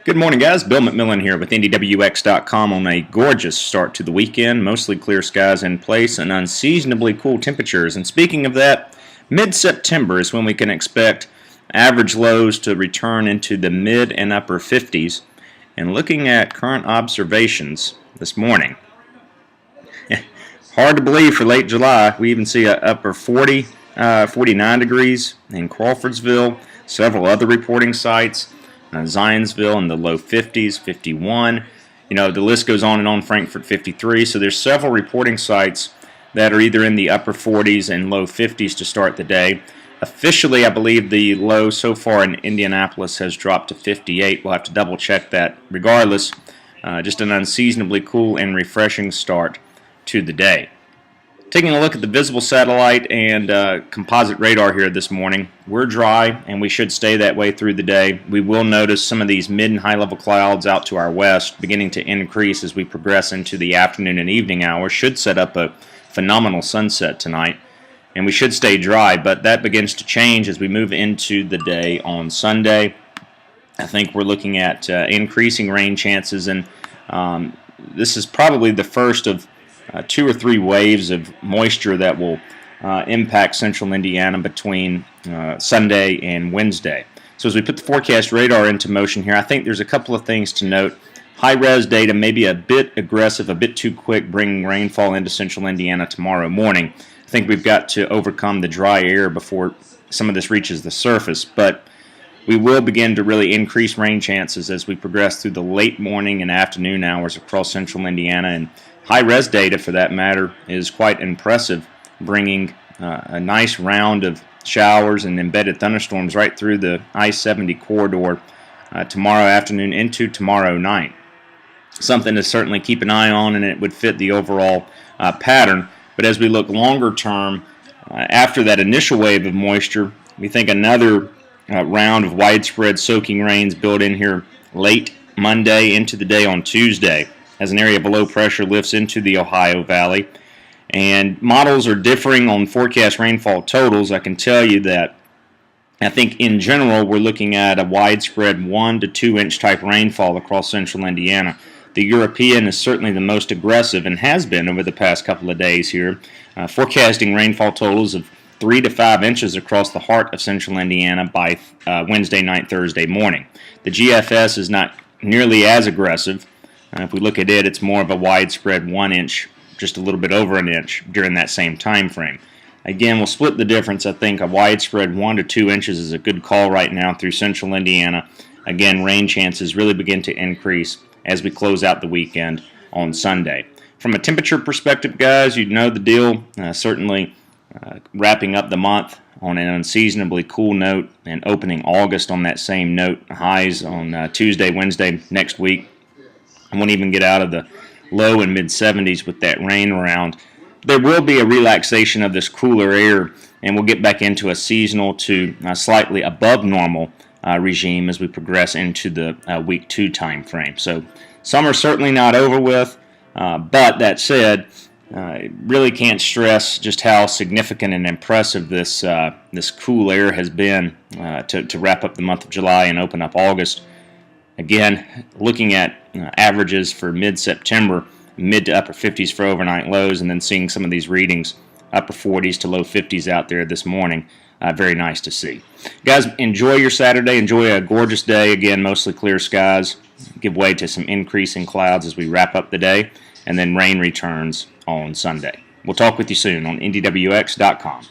Good morning, guys. Bill McMillan here with NDWX.com on a gorgeous start to the weekend. Mostly clear skies in place and unseasonably cool temperatures. And speaking of that, mid-September is when we can expect average lows to return into the mid and upper 50s. And looking at current observations this morning, hard to believe for late July. We even see a upper 49 degrees in Crawfordsville, several other reporting sites. Zionsville in the low 50s, 51. The list goes on and on. Frankfurt 53. So there's several reporting sites that are either in the upper 40s and low 50s to start the day. Officially, I believe the low so far in Indianapolis has dropped to 58. We'll have to double check that. Regardless, just an unseasonably cool and refreshing start to the day. Taking a look at the visible satellite and composite radar here this morning, we're dry and we should stay that way through the day. We will notice some of these mid and high level clouds out to our west beginning to increase as we progress into the afternoon and evening hours. Should set up a phenomenal sunset tonight, and we should stay dry, but that begins to change as we move into the day on Sunday. I think we're looking at increasing rain chances, and this is probably the first of 2 or 3 waves of moisture that will impact central Indiana between Sunday and Wednesday. So as we put the forecast radar into motion here, I think there's a couple of things to note. High-res data may be a bit aggressive, a bit too quick, bringing rainfall into central Indiana tomorrow morning. I think we've got to overcome the dry air before some of this reaches the surface, but we will begin to really increase rain chances as we progress through the late morning and afternoon hours across central Indiana. And high-res data, for that matter, is quite impressive, bringing a nice round of showers and embedded thunderstorms right through the I-70 corridor tomorrow afternoon into tomorrow night. Something to certainly keep an eye on, and it would fit the overall pattern. But as we look longer term, after that initial wave of moisture, we think another round of widespread soaking rains build in here late Monday into the day on Tuesday, as an area of low pressure lifts into the Ohio Valley. And models are differing on forecast rainfall totals. I can tell you that I think in general we're looking at a widespread 1 to 2 inch type rainfall across central Indiana. The European is certainly the most aggressive and has been over the past couple of days here, forecasting rainfall totals of 3 to 5 inches across the heart of central Indiana by Wednesday night, Thursday morning. The GFS is not nearly as aggressive. If we look at it, it's more of a widespread 1 inch, just a little bit over an inch during that same time frame. Again, we'll split the difference. I think a widespread 1 to 2 inches is a good call right now through central Indiana. Again, rain chances really begin to increase as we close out the weekend on Sunday. From a temperature perspective, guys, you know the deal. Certainly wrapping up the month on an unseasonably cool note and opening August on that same note. Highs on Tuesday, Wednesday next week. I won't even get out of the low and mid-70s with that rain around. There will be a relaxation of this cooler air, and we'll get back into a seasonal to slightly above normal regime as we progress into the week 2 time frame. So summer's certainly not over with, but that said, really can't stress just how significant and impressive this cool air has been to wrap up the month of July and open up August. Again, looking at averages for mid-September, mid to upper 50s for overnight lows, and then seeing some of these readings, upper 40s to low 50s out there this morning. Very nice to see. Guys, enjoy your Saturday. Enjoy a gorgeous day. Again, mostly clear skies. Give way to some increasing clouds as we wrap up the day, and then rain returns on Sunday. We'll talk with you soon on NDWX.com.